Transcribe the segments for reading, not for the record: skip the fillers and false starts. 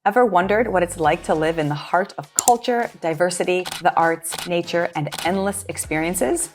Ever wondered what it's like to live in the heart of culture, diversity, the arts, nature, and endless experiences?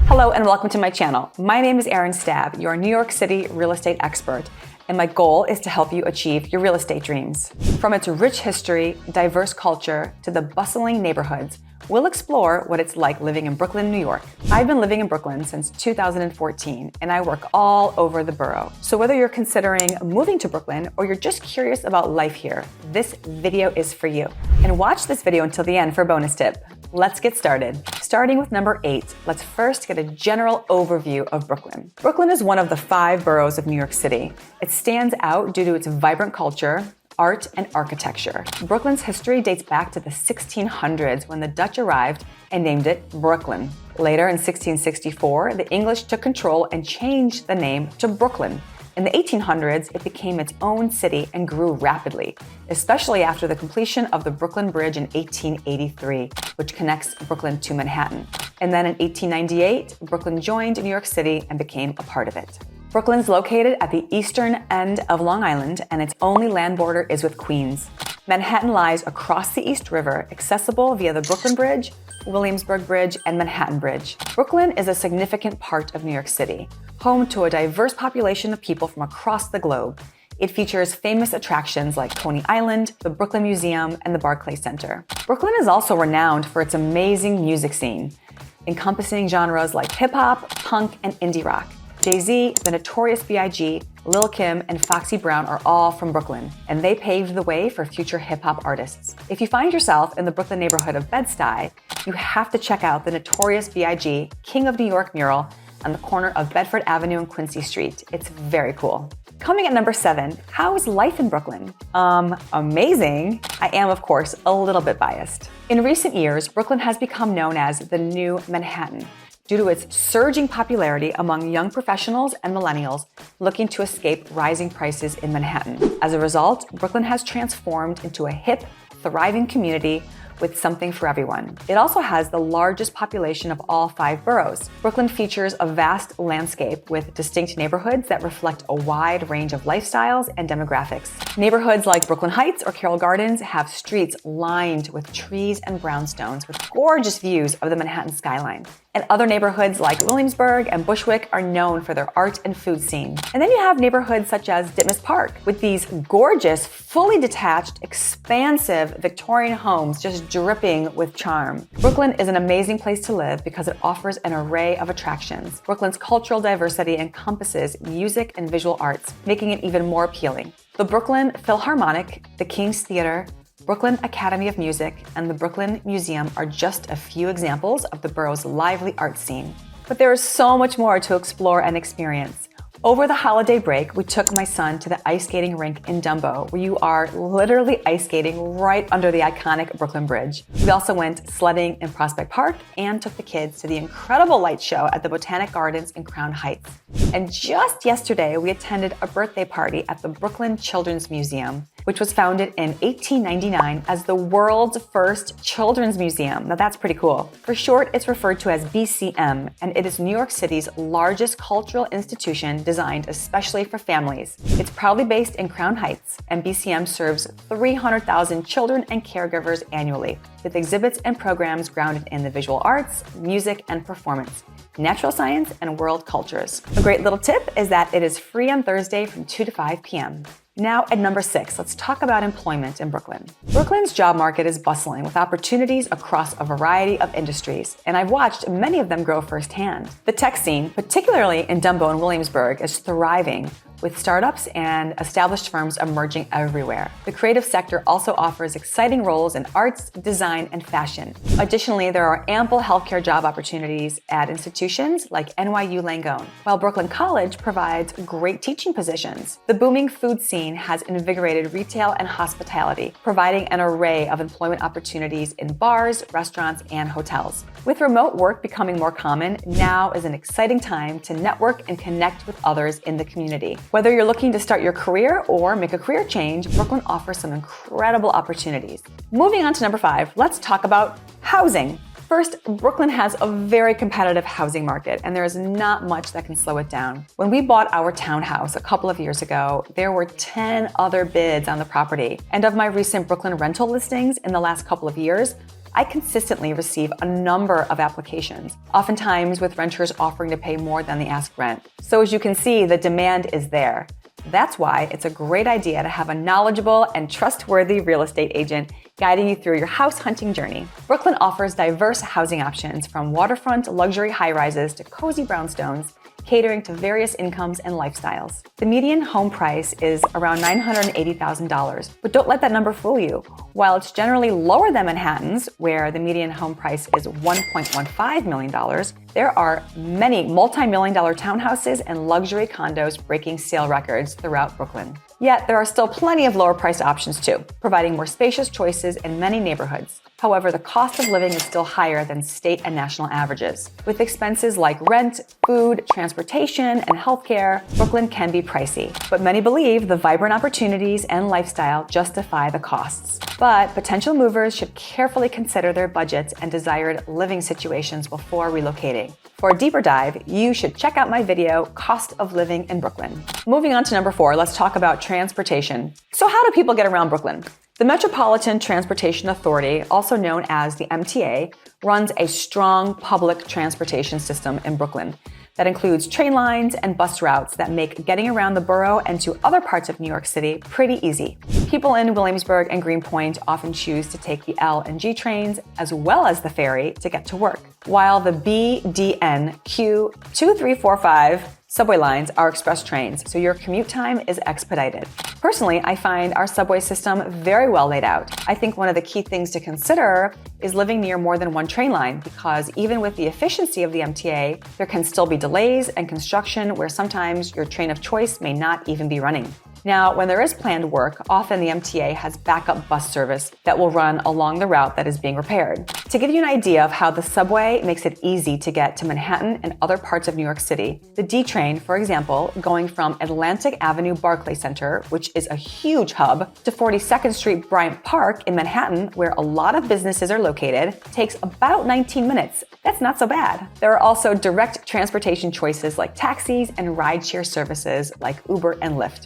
Hello and welcome to my channel. My name is Erin Stabb, your New York City real estate expert, and my goal is to help you achieve your real estate dreams. From its rich history, diverse culture, to the bustling neighborhoods, we'll explore what it's like living in Brooklyn, New York. I've been living in Brooklyn since 2014, and I work all over the borough. So whether you're considering moving to Brooklyn or you're just curious about life here, this video is for you. And watch this video until the end for a bonus tip. Let's get started. Starting with number 8, let's first get a general overview of Brooklyn. Brooklyn is one of the 5 boroughs of New York City. It stands out due to its vibrant culture, art, and architecture. Brooklyn's history dates back to the 1600s when the Dutch arrived and named it Brooklyn. Later, in 1664, the English took control and changed the name to Brooklyn. In the 1800s, it became its own city and grew rapidly, especially after the completion of the Brooklyn Bridge in 1883, which connects Brooklyn to Manhattan. And then in 1898, Brooklyn joined New York City and became a part of it. Brooklyn's located at the eastern end of Long Island, and its only land border is with Queens. Manhattan lies across the East River, accessible via the Brooklyn Bridge, Williamsburg Bridge, and Manhattan Bridge. Brooklyn is a significant part of New York City, home to a diverse population of people from across the globe. It features famous attractions like Coney Island, the Brooklyn Museum, and the Barclays Center. Brooklyn is also renowned for its amazing music scene, encompassing genres like hip-hop, punk, and indie rock. Jay-Z, the Notorious B.I.G., Lil' Kim, and Foxy Brown are all from Brooklyn, and they paved the way for future hip-hop artists. If you find yourself in the Brooklyn neighborhood of Bed-Stuy, you have to check out the Notorious B.I.G. King of New York mural on the corner of Bedford Avenue and Quincy Street. It's very cool. Coming at number 7, how is life in Brooklyn? Amazing. I am, of course, a little bit biased. In recent years, Brooklyn has become known as the new Manhattan, due to its surging popularity among young professionals and millennials looking to escape rising prices in Manhattan. As a result, Brooklyn has transformed into a hip, thriving community with something for everyone. It also has the largest population of all 5 boroughs. Brooklyn features a vast landscape with distinct neighborhoods that reflect a wide range of lifestyles and demographics. Neighborhoods like Brooklyn Heights or Carroll Gardens have streets lined with trees and brownstones with gorgeous views of the Manhattan skyline. And other neighborhoods like Williamsburg and Bushwick are known for their art and food scene. And then you have neighborhoods such as Ditmas Park, with these gorgeous, fully detached, expansive Victorian homes just dripping with charm. Brooklyn is an amazing place to live because it offers an array of attractions. Brooklyn's cultural diversity encompasses music and visual arts, making it even more appealing. The Brooklyn Philharmonic, the King's Theater, Brooklyn Academy of Music, and the Brooklyn Museum are just a few examples of the borough's lively art scene. But there is so much more to explore and experience. Over the holiday break, we took my son to the ice skating rink in Dumbo, where you are literally ice skating right under the iconic Brooklyn Bridge. We also went sledding in Prospect Park and took the kids to the incredible light show at the Botanic Gardens in Crown Heights. And just yesterday, we attended a birthday party at the Brooklyn Children's Museum, which was founded in 1899 as the world's first children's museum. Now that's pretty cool. For short, it's referred to as BCM, and it is New York City's largest cultural institution designed especially for families. It's proudly based in Crown Heights, and BCM serves 300,000 children and caregivers annually, with exhibits and programs grounded in the visual arts, music, and performance, natural science, and world cultures. A great little tip is that it is free on Thursday from 2 to 5 p.m. Now at number 6, let's talk about employment in Brooklyn. Brooklyn's job market is bustling with opportunities across a variety of industries, and I've watched many of them grow firsthand. The tech scene, particularly in Dumbo and Williamsburg, is thriving, with startups and established firms emerging everywhere. The creative sector also offers exciting roles in arts, design, and fashion. Additionally, there are ample healthcare job opportunities at institutions like NYU Langone, while Brooklyn College provides great teaching positions. The booming food scene has invigorated retail and hospitality, providing an array of employment opportunities in bars, restaurants, and hotels. With remote work becoming more common, now is an exciting time to network and connect with others in the community. Whether you're looking to start your career or make a career change, Brooklyn offers some incredible opportunities. Moving on to number 5, let's talk about housing. First, Brooklyn has a very competitive housing market, and there is not much that can slow it down. When we bought our townhouse a couple of years ago, there were 10 other bids on the property. And of my recent Brooklyn rental listings in the last couple of years, I consistently receive a number of applications, oftentimes with renters offering to pay more than the ask rent. So as you can see, the demand is there. That's why it's a great idea to have a knowledgeable and trustworthy real estate agent guiding you through your house hunting journey. Brooklyn offers diverse housing options from waterfront luxury high-rises to cozy brownstones, catering to various incomes and lifestyles. The median home price is around $980,000, but don't let that number fool you. While it's generally lower than Manhattan's, where the median home price is $1.15 million, there are many multi-million-dollar townhouses and luxury condos breaking sale records throughout Brooklyn. Yet there are still plenty of lower-priced options too, providing more spacious choices in many neighborhoods. However, the cost of living is still higher than state and national averages. With expenses like rent, food, transportation, and healthcare, Brooklyn can be pricey. But many believe the vibrant opportunities and lifestyle justify the costs. But potential movers should carefully consider their budgets and desired living situations before relocating. For a deeper dive, you should check out my video, Cost of Living in Brooklyn. Moving on to number 4, let's talk about transportation. So how do people get around Brooklyn? The Metropolitan Transportation Authority, also known as the MTA, runs a strong public transportation system in Brooklyn that includes train lines and bus routes that make getting around the borough and to other parts of New York City pretty easy. People in Williamsburg and Greenpoint often choose to take the L and G trains as well as the ferry to get to work, while the BDN Q2345 subway lines are express trains, so your commute time is expedited. Personally, I find our subway system very well laid out. I think one of the key things to consider is living near more than one train line, because even with the efficiency of the MTA, there can still be delays and construction where sometimes your train of choice may not even be running. Now, when there is planned work, often the MTA has backup bus service that will run along the route that is being repaired. To give you an idea of how the subway makes it easy to get to Manhattan and other parts of New York City, the D train, for example, going from Atlantic Avenue Barclay Center, which is a huge hub, to 42nd Street Bryant Park in Manhattan, where a lot of businesses are located, takes about 19 minutes. That's not so bad. There are also direct transportation choices like taxis and rideshare services like Uber and Lyft.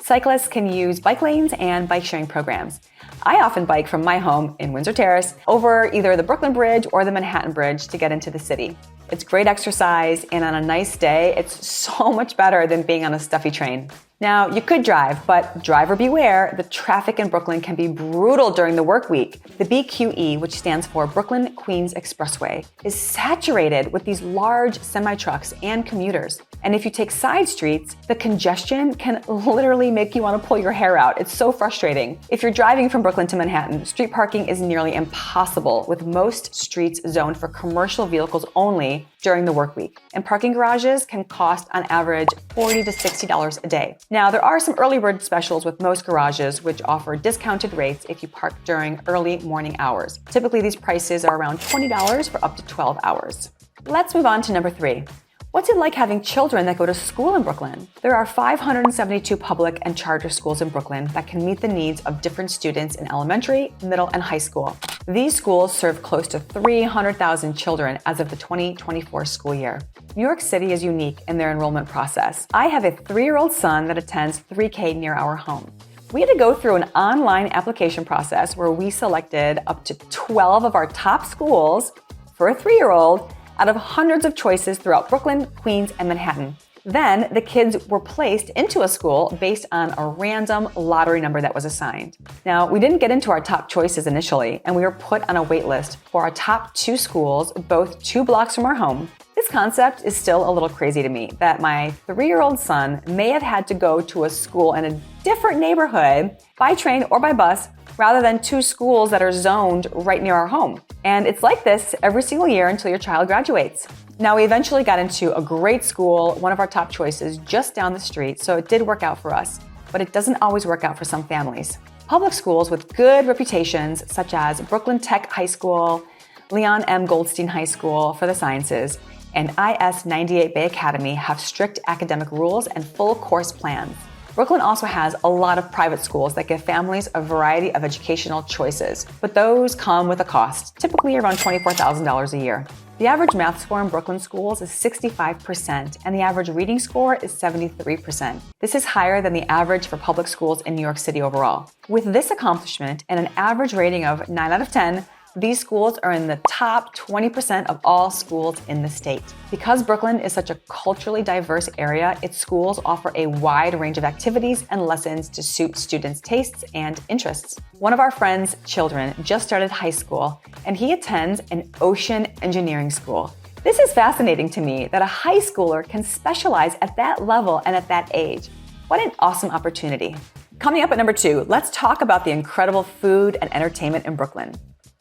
Cyclists can use bike lanes and bike sharing programs. I often bike from my home in Windsor Terrace over either the Brooklyn Bridge or the Manhattan Bridge to get into the city. It's great exercise, and on a nice day, it's so much better than being on a stuffy train. Now, you could drive, but driver beware, the traffic in Brooklyn can be brutal during the work week. The BQE, which stands for Brooklyn Queens Expressway, is saturated with these large semi-trucks and commuters. And if you take side streets, the congestion can literally make you want to pull your hair out. It's so frustrating. If you're driving from Brooklyn to Manhattan, street parking is nearly impossible, with most streets zoned for commercial vehicles only during the work week. And parking garages can cost on average $40 to $60 a day. Now, there are some early bird specials with most garages which offer discounted rates if you park during early morning hours. Typically, these prices are around $20 for up to 12 hours. Let's move on to number 3. What's it like having children that go to school in Brooklyn? There are 572 public and charter schools in Brooklyn that can meet the needs of different students in elementary, middle, and high school. These schools serve close to 300,000 children as of the 2024 school year. New York City is unique in their enrollment process. I have a 3-year-old son that attends 3K near our home. We had to go through an online application process where we selected up to 12 of our top schools for a 3-year-old out of hundreds of choices throughout Brooklyn, Queens, and Manhattan. Then the kids were placed into a school based on a random lottery number that was assigned. Now, we didn't get into our top choices initially, and we were put on a wait list for our top 2 schools, both 2 blocks from our home. This concept is still a little crazy to me, that my 3-year-old son may have had to go to a school in a different neighborhood by train or by bus rather than 2 schools that are zoned right near our home. And it's like this every single year until your child graduates. Now, we eventually got into a great school, one of our top choices, just down the street, so it did work out for us. But it doesn't always work out for some families. Public schools with good reputations, such as Brooklyn Tech High School, Leon M. Goldstein High School for the Sciences, and IS 98 Bay Academy, have strict academic rules and full course plans. Brooklyn also has a lot of private schools that give families a variety of educational choices, but those come with a cost, typically around $24,000 a year. The average math score in Brooklyn schools is 65%, and the average reading score is 73%. This is higher than the average for public schools in New York City overall. With this accomplishment and an average rating of 9 out of 10, these schools are in the top 20% of all schools in the state. Because Brooklyn is such a culturally diverse area, its schools offer a wide range of activities and lessons to suit students' tastes and interests. One of our friend's children just started high school, and he attends an ocean engineering school. This is fascinating to me that a high schooler can specialize at that level and at that age. What an awesome opportunity. Coming up at number 2, let's talk about the incredible food and entertainment in Brooklyn.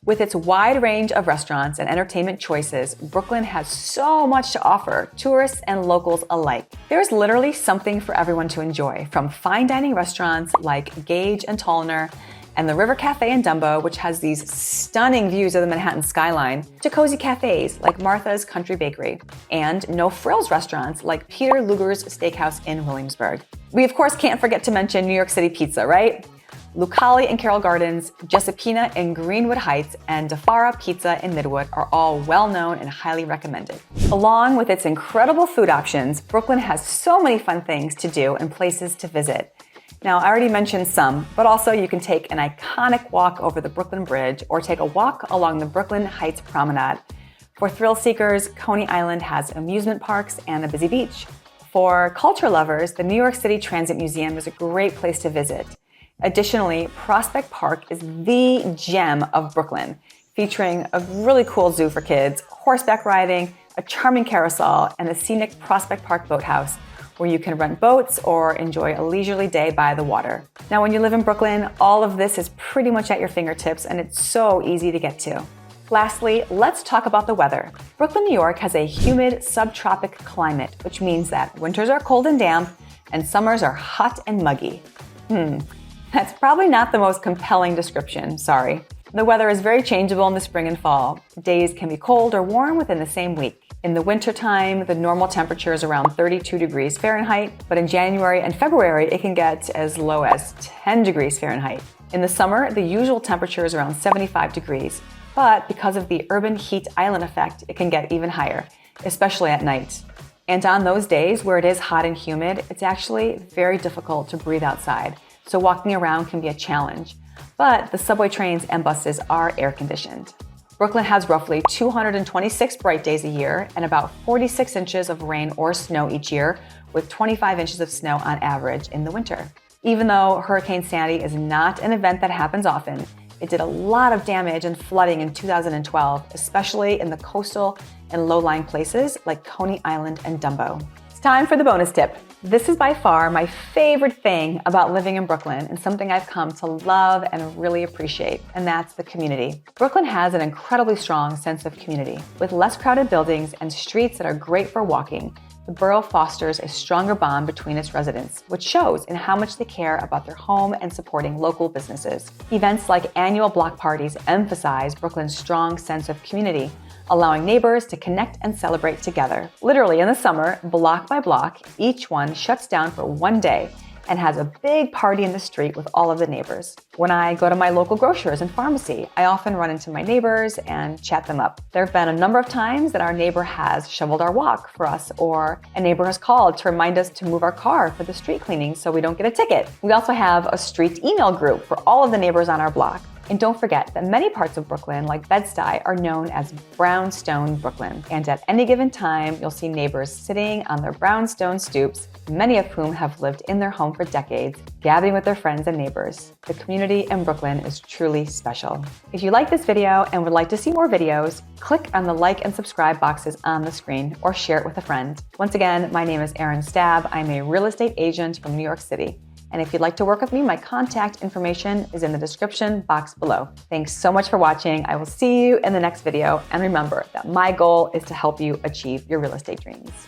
With its wide range of restaurants and entertainment choices, Brooklyn has so much to offer tourists and locals alike. There's literally something for everyone to enjoy, from fine dining restaurants like Gage and Tollner and the River Cafe in Dumbo, which has these stunning views of the Manhattan skyline, to cozy cafes like Martha's Country Bakery and no-frills restaurants like Peter Luger's Steakhouse in Williamsburg. We of course can't forget to mention New York City pizza, right? Lucali in Carroll Gardens, Giuseppina in Greenwood Heights, and DeFara Pizza in Midwood are all well-known and highly recommended. Along with its incredible food options, Brooklyn has so many fun things to do and places to visit. Now, I already mentioned some, but also you can take an iconic walk over the Brooklyn Bridge or take a walk along the Brooklyn Heights Promenade. For thrill seekers, Coney Island has amusement parks and a busy beach. For culture lovers, the New York City Transit Museum is a great place to visit. Additionally, Prospect Park is the gem of Brooklyn, featuring a really cool zoo for kids, horseback riding, a charming carousel, and the scenic Prospect Park Boathouse, where you can rent boats or enjoy a leisurely day by the water. Now, when you live in Brooklyn, all of this is pretty much at your fingertips, and it's so easy to get to. Lastly, let's talk about the weather. Brooklyn, New York has a humid subtropic climate, which means that winters are cold and damp, and summers are hot and muggy. That's probably not the most compelling description, sorry. The weather is very changeable in the spring and fall. Days can be cold or warm within the same week. In the wintertime, the normal temperature is around 32 degrees Fahrenheit, but in January and February, it can get as low as 10 degrees Fahrenheit. In the summer, the usual temperature is around 75 degrees, but because of the urban heat island effect, it can get even higher, especially at night. And on those days where it is hot and humid, it's actually very difficult to breathe outside, so walking around can be a challenge. But the subway trains and buses are air-conditioned. Brooklyn has roughly 226 bright days a year and about 46 inches of rain or snow each year, with 25 inches of snow on average in the winter. Even though Hurricane Sandy is not an event that happens often, it did a lot of damage and flooding in 2012, especially in the coastal and low-lying places like Coney Island and Dumbo. It's time for the bonus tip. This is by far my favorite thing about living in Brooklyn and something I've come to love and really appreciate, and that's the community. Brooklyn has an incredibly strong sense of community. With less crowded buildings and streets that are great for walking, the borough fosters a stronger bond between its residents, which shows in how much they care about their home and supporting local businesses. Events like annual block parties emphasize Brooklyn's strong sense of community, allowing neighbors to connect and celebrate together. Literally in the summer, block by block, each one shuts down for one day and has a big party in the street with all of the neighbors. When I go to my local grocers and pharmacy, I often run into my neighbors and chat them up. There have been a number of times that our neighbor has shoveled our walk for us, or a neighbor has called to remind us to move our car for the street cleaning so we don't get a ticket. We also have a street email group for all of the neighbors on our block. And don't forget that many parts of Brooklyn, like Bed-Stuy, are known as brownstone Brooklyn. And at any given time, you'll see neighbors sitting on their brownstone stoops, many of whom have lived in their home for decades, gathering with their friends and neighbors. The community in Brooklyn is truly special. If you like this video and would like to see more videos, click on the like and subscribe boxes on the screen or share it with a friend. Once again, my name is Erin Stabb. I'm a real estate agent from New York City. And if you'd like to work with me, my contact information is in the description box below. Thanks so much for watching. I will see you in the next video. And remember that my goal is to help you achieve your real estate dreams.